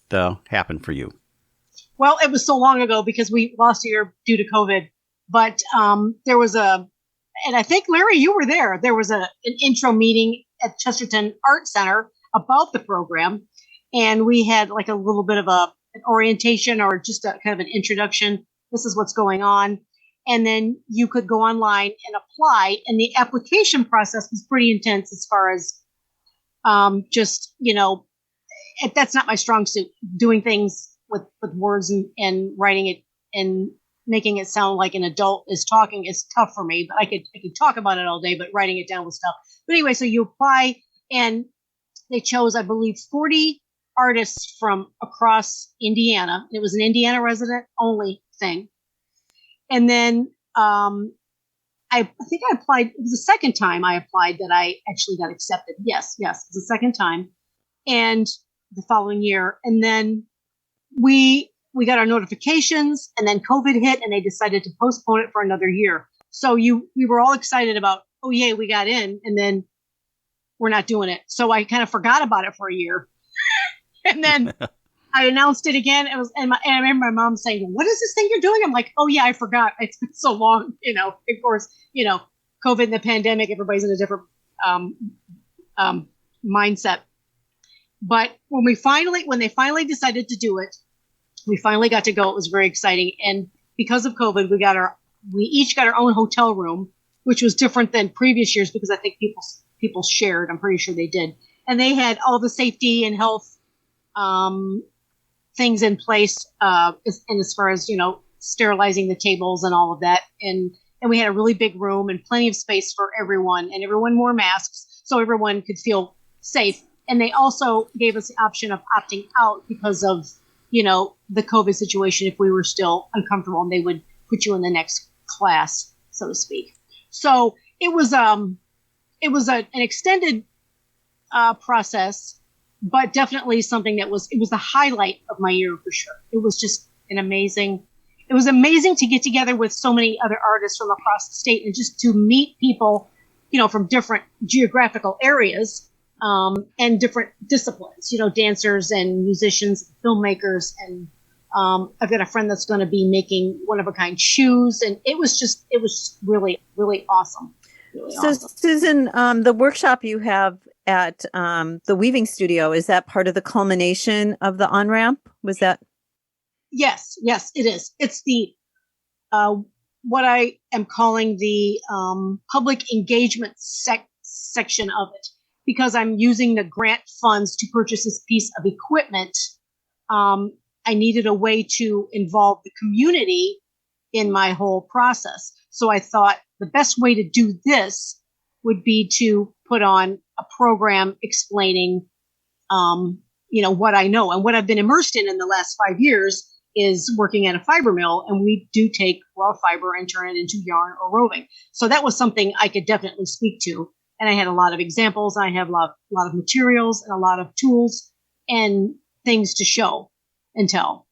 happened for you. Well, it was so long ago because we lost a year due to COVID, but there was and I think, Larry, you were there. There was an intro meeting at Chesterton Art Center about the program, and we had like a little bit of an orientation or just a kind of an introduction. This is what's going on. And then you could go online and apply. And the application process was pretty intense as far as just, you know, that's not my strong suit. Doing things with words and writing it and making it sound like an adult is talking is tough for me. But I could talk about it all day, but writing it down was tough. But anyway, so you apply, and they chose, I believe, 40 artists from across Indiana. It was an Indiana resident only thing. And then I think I applied. It was the second time I applied that I actually got accepted. Yes, it was the second time. And the following year. And then we got our notifications, and then COVID hit, and they decided to postpone it for another year. So we were all excited about, oh yay, we got in, and then we're not doing it. So I kind of forgot about it for a year. And then I announced it again. And I remember my mom saying, what is this thing you're doing? I'm like, oh yeah, I forgot. It's been so long, you know, of course, you know, COVID and the pandemic, everybody's in a different mindset. But when they finally decided to do it, we finally got to go. It was very exciting. And because of COVID, we each got our own hotel room, which was different than previous years because I think people shared. I'm pretty sure they did. And they had all the safety and health things in place, and as far as, you know, sterilizing the tables and all of that. And we had a really big room and plenty of space for everyone, and everyone wore masks so everyone could feel safe. And they also gave us the option of opting out because of, you know, the COVID situation if we were still uncomfortable, and they would put you in the next class, so to speak. So it was an extended process, but definitely something it was the highlight of my year for sure. It was just it was amazing to get together with so many other artists from across the state and just to meet people, you know, from different geographical areas, and different disciplines, dancers and musicians, filmmakers. And I've got a friend that's going to be making one-of-a-kind shoes. And it was really, really awesome. Really so, awesome. Susan, the workshop you have at the weaving studio, is that part of the culmination of the on-ramp? Was that? Yes, it is. It's the what I am calling the public engagement section of it, because I'm using the grant funds to purchase this piece of equipment. I needed a way to involve the community in my whole process. So I thought the best way to do this would be to put on a program explaining, what I know and what I've been immersed in the last 5 years is working at a fiber mill, and we do take raw fiber and turn it into yarn or roving. So that was something I could definitely speak to. And I had a lot of examples. I have a lot of materials and a lot of tools and things to show and tell.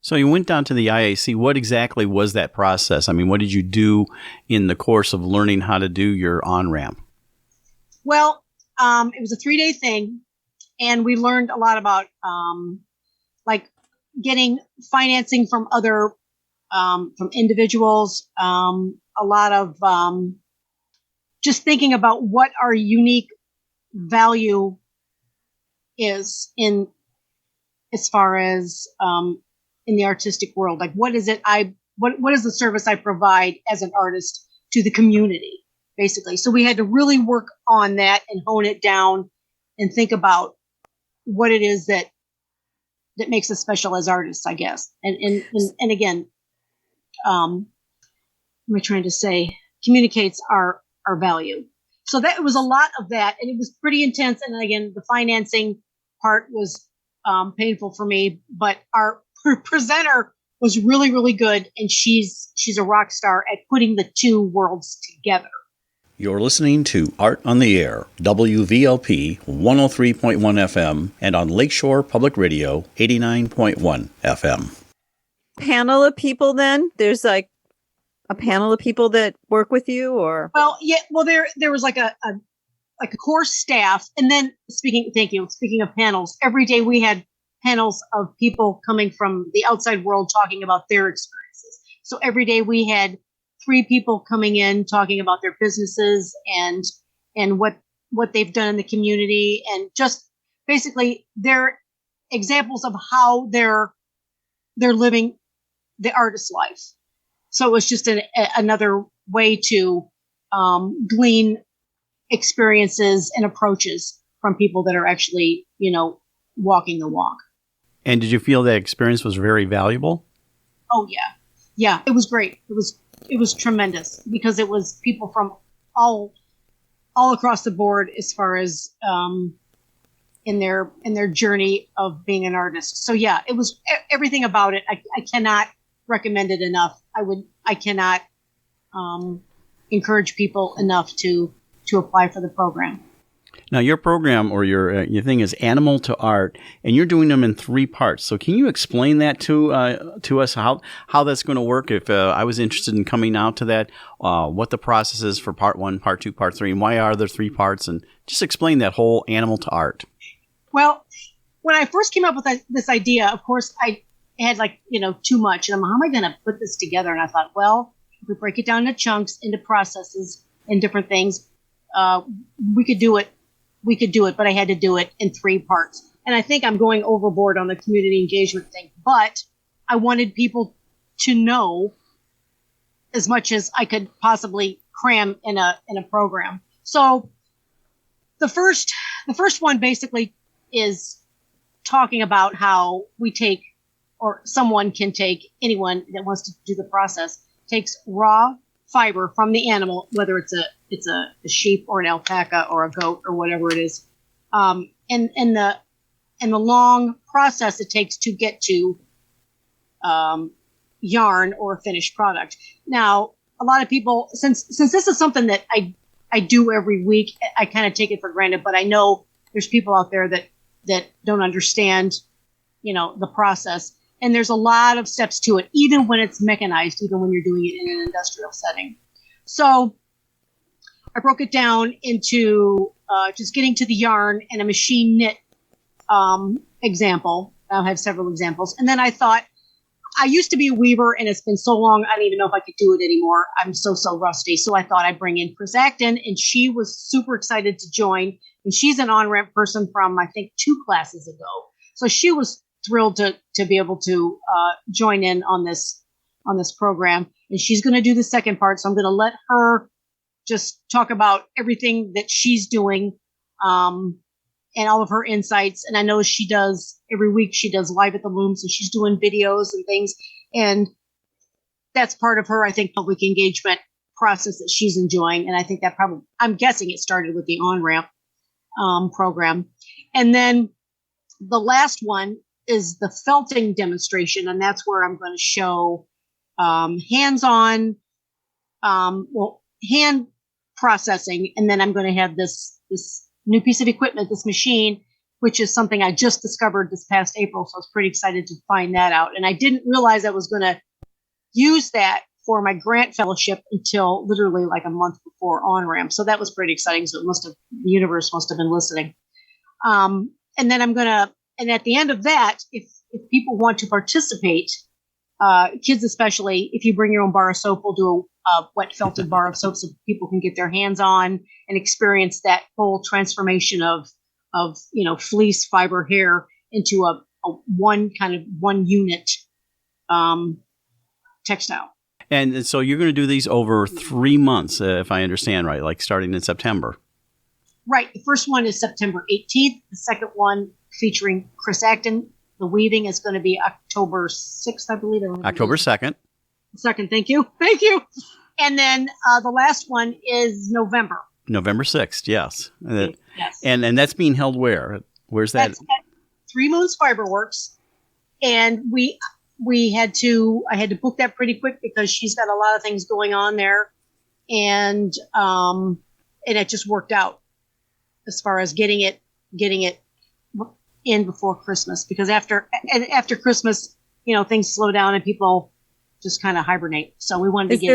So you went down to the IAC. What exactly was that process? I mean, what did you do in the course of learning how to do your on-ramp? Well, it was a 3-day thing, and we learned a lot about like getting financing from other from individuals, a lot of just thinking about what our unique value is in as far as in the artistic world. Like, what is it what is the service I provide as an artist to the community, basically. So we had to really work on that and hone it down and think about what it is that makes us special as artists, I guess. And again, what am I trying to say? Communicates our value. So that was a lot of that, and it was pretty intense. And again, the financing part was painful for me, but our presenter was really, really good, and she's a rock star at putting the two worlds together. You're listening to Art on the Air, WVLP 103.1 FM, and on Lakeshore Public Radio 89.1 FM. Panel of people then? There's like a panel of people that work with you, or? Well, yeah, there was like a core staff. And then speaking of panels, every day we had panels of people coming from the outside world talking about their experiences. So every day we had 3 people coming in talking about their businesses and what they've done in the community, and just basically their examples of how they're living the artist life. So it was just another way to glean experiences and approaches from people that are actually, walking the walk. And did you feel that experience was very valuable? Oh, yeah. Yeah, it was great. It was tremendous, because it was people from all across the board as far as in their journey of being an artist. So yeah, it was everything about it. I cannot recommend it enough. I cannot encourage people enough to apply for the program. Now, your program or your thing is Animal to Art, and you're doing them in 3 parts. So can you explain that to us, how that's going to work? If I was interested in coming out to that, what the process is for part 1, part 2, part 3, and why are there 3 parts? And just explain that whole Animal to Art. Well, when I first came up with this idea, of course, I had too much. And I'm, how am I going to put this together? And I thought, well, if we break it down into chunks, into processes and different things, we could do it. But I had to do it in 3 parts. And I think I'm going overboard on the community engagement thing, but I wanted people to know as much as I could possibly cram in a program. So the first one basically is talking about how we take, or someone can take, anyone that wants to do the process, takes raw fiber from the animal, whether it's a sheep or an alpaca or a goat or whatever it is, and the long process it takes to get to yarn or a finished product. Now, a lot of people, since this is something that I do every week, I kind of take it for granted, but I know there's people out there that don't understand, the process. And there's a lot of steps to it, even when it's mechanized, even when you're doing it in an industrial setting. So I broke it down into just getting to the yarn and a machine knit example. I'll have several examples. And then I thought, I used to be a weaver, and it's been so long, I don't even know if I could do it anymore. I'm so rusty. So I thought I'd bring in Chris Acton, and she was super excited to join. And she's an on-ramp person from, I think, 2 classes ago. So she was thrilled to be able to join in on this program. And she's going to do the second part. So I'm going to let her just talk about everything that she's doing and all of her insights. And I know she does every week, she does live at the loom. So she's doing videos and things. And that's part of her, I think, public engagement process that she's enjoying. And I think that probably, I'm guessing it started with the on-ramp program. And then the last one is the felting demonstration. And that's where I'm going to show hands-on, hand processing. And then I'm going to have this new piece of equipment, this machine, which is something I just discovered this past April. So I was pretty excited to find that out. And I didn't realize I was going to use that for my grant fellowship until literally like a month before on-ramp. So that was pretty exciting. So the universe must have been listening. And then and at the end of that, if people want to participate, kids especially, if you bring your own bar of soap, we'll do a wet felted bar of soap so people can get their hands on and experience that whole transformation of fleece fiber hair into a one unit textile. And so you're going to do these over 3 months, if I understand right, like starting in September. Right. The first one is September 18th. The second one featuring Chris Acton. The weaving is going to be October 6th, I believe. October 2nd. Second. Thank you. Thank you. And then the last one is November. November 6th. Yes. Yes. And that's being held where? Where's that? That's at 3 Moons Fiberworks. And I had to book that pretty quick because she's got a lot of things going on there. And it just worked out as far as getting it in before Christmas, because after Christmas, things slow down and people just kind of hibernate. So we wanted to get.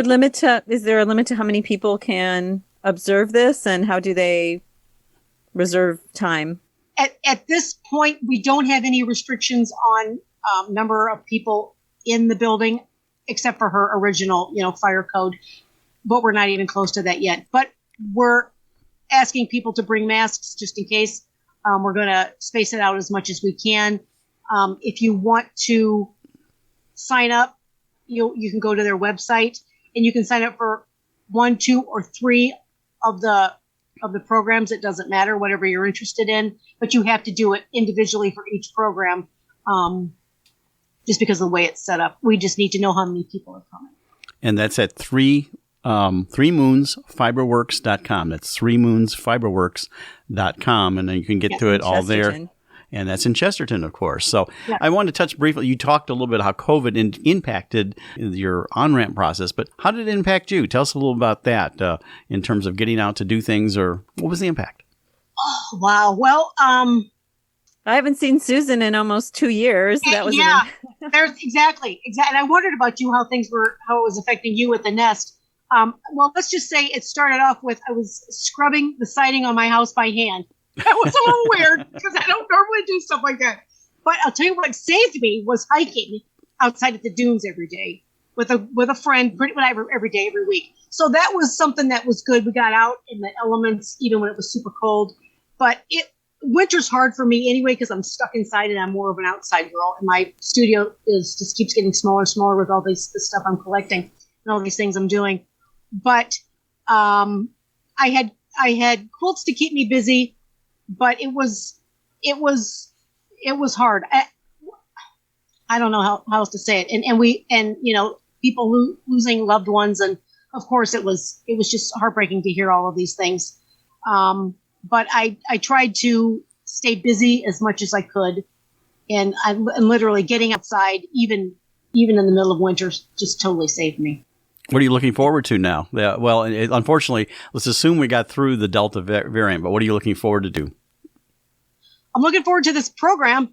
Is there a limit to how many people can observe this, and how do they reserve time? At this point, we don't have any restrictions on number of people in the building, except for her original, fire code. But we're not even close to that yet. But we're asking people to bring masks just in case. We're going to space it out as much as we can. If you want to sign up, you can go to their website and you can sign up for 1, 2, or 3 of the programs. It doesn't matter, whatever you're interested in, but you have to do it individually for each program. Just because of the way it's set up. We just need to know how many people are coming. And that's at 3moonsfiberworks.com. That's 3moonsfiberworks.com. And then you can get to it all there. And that's in Chesterton, of course. So yeah. I want to touch briefly. You talked a little bit how COVID impacted your on-ramp process, but how did it impact you? Tell us a little about that in terms of getting out to do things, or what was the impact? Oh, wow. Well, I haven't seen Susan in almost 2 years. That was there's exactly. And I wondered about you, how it was affecting you at the nest. Well, let's just say it started off with I was scrubbing the siding on my house by hand. That was a little weird because I don't normally do stuff like that. But I'll tell you what saved me was hiking outside at the dunes every day with a friend, pretty much every day, every week. So that was something that was good. We got out in the elements even when it was super cold. But winter's hard for me anyway because I'm stuck inside and I'm more of an outside girl. And my studio just keeps getting smaller and smaller with all this stuff I'm collecting and all these things I'm doing. But I had quilts to keep me busy, but it was hard. I don't know how else to say it. And people losing loved ones, and of course it was just heartbreaking to hear all of these things. But I tried to stay busy as much as I could, and I'm literally getting outside, even in the middle of winter, just totally saved me. What are you looking forward to now? Well, unfortunately, let's assume we got through the Delta variant, but what are you looking forward to do? I'm looking forward to this program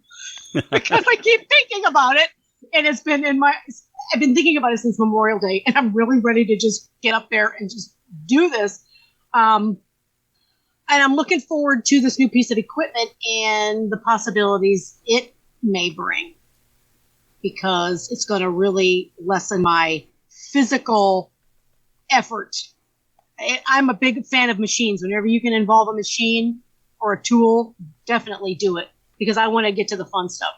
because I keep thinking about it, and it's been I've been thinking about it since Memorial Day, and I'm really ready to just get up there and just do this. And I'm looking forward to this new piece of equipment and the possibilities it may bring, because it's going to really lessen my physical effort. I'm a big fan of machines. Whenever you can involve a machine or a tool, definitely do it, because I want to get to the fun stuff.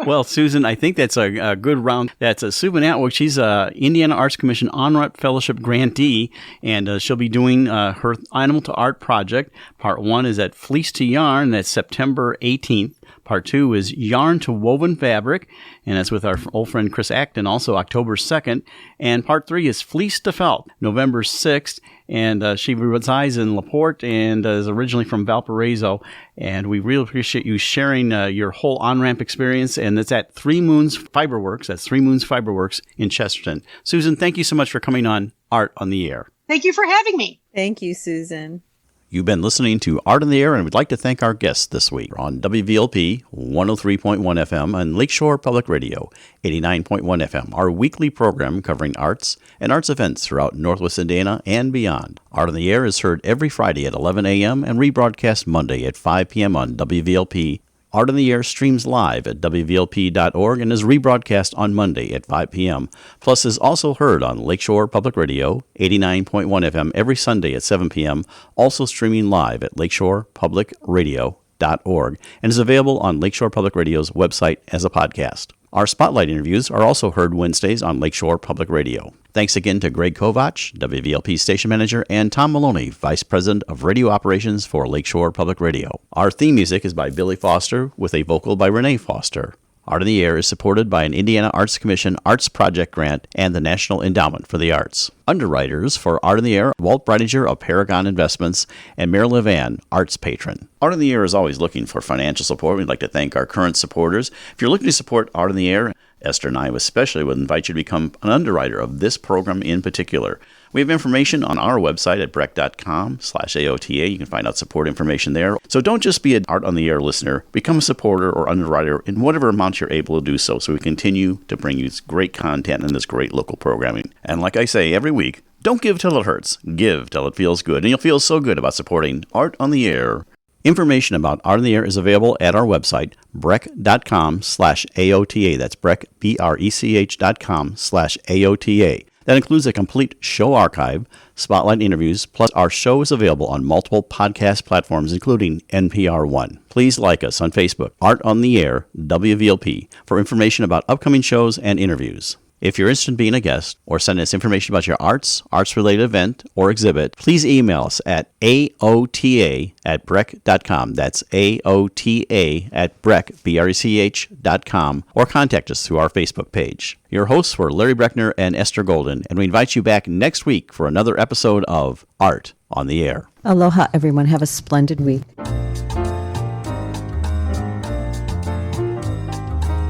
Well, Susan, I think that's a good round. That's Susan Atwell. She's a Indiana Arts Commission Honorary Fellowship grantee, and she'll be doing her Animal to Art project. Part 1 is at Fleece to Yarn. That's September 18th. Part 2 is Yarn to Woven Fabric, and that's with our old friend Chris Acton, also October 2nd. And Part 3 is Fleece to Felt, November 6th. And she resides in LaPorte and is originally from Valparaiso. And we really appreciate you sharing your whole on-ramp experience. And it's at 3 Moons Fiberworks. That's 3 Moons Fiberworks in Chesterton. Susan, thank you so much for coming on Art on the Air. Thank you for having me. Thank you, Susan. You've been listening to Art on the Air, and we'd like to thank our guests this week on WVLP 103.1 FM and Lakeshore Public Radio 89.1 FM, our weekly program covering arts and arts events throughout Northwest Indiana and beyond. Art on the Air is heard every Friday at 11 a.m. and rebroadcast Monday at 5 p.m. on WVLP. Art on the Air streams live at WVLP.org and is rebroadcast on Monday at 5 p.m. Plus is also heard on Lakeshore Public Radio 89.1 FM every Sunday at 7 p.m., also streaming live at lakeshorepublicradio.org and is available on Lakeshore Public Radio's website as a podcast. Our spotlight interviews are also heard Wednesdays on Lakeshore Public Radio. Thanks again to Greg Kovach, WVLP station manager, and Tom Maloney, vice president of radio operations for Lakeshore Public Radio. Our theme music is by Billy Foster with a vocal by Renee Foster. Art on the Air is supported by an Indiana Arts Commission Arts Project Grant and the National Endowment for the Arts. Underwriters for Art on the Air, Walt Breidinger of Paragon Investments and Mary Levan, Arts Patron. Art on the Air is always looking for financial support. We'd like to thank our current supporters. If you're looking to support Art on the Air, Esther and I especially would invite you to become an underwriter of this program in particular. We have information on our website at breck.com/AOTA. You can find out support information there. So don't just be an Art on the Air listener. Become a supporter or underwriter in whatever amount you're able to do so we continue to bring you great content and this great local programming. And like I say every week, don't give till it hurts. Give till it feels good. And you'll feel so good about supporting Art on the Air. Information about Art on the Air is available at our website, breck.com/AOTA. That's Breck, BRECH.com/AOTA. That includes a complete show archive, spotlight interviews, plus our show is available on multiple podcast platforms, including NPR One. Please like us on Facebook, Art on the Air, WVLP, for information about upcoming shows and interviews. If you're interested in being a guest or sending us information about your arts-related event or exhibit, please email us at aota@breck.com. That's aota@breck, BRECH.com, or contact us through our Facebook page. Your hosts were Larry Breckner and Esther Golden, and we invite you back next week for another episode of Art on the Air. Aloha, everyone. Have a splendid week.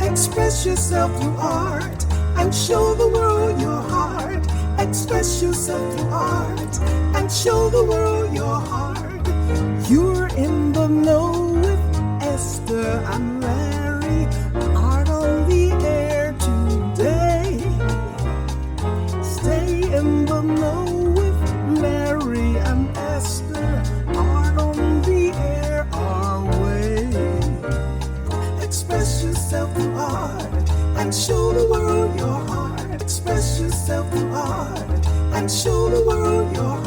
Express yourself through art and show the world your heart. Express yourself through art and show the world your heart. You're in the know with Esther and Larry. Art on the Air today. Stay in the know with Larry and Esther. Art on the Air our way. Express yourself through art and show the world your heart. Express yourself through art and show the world your heart.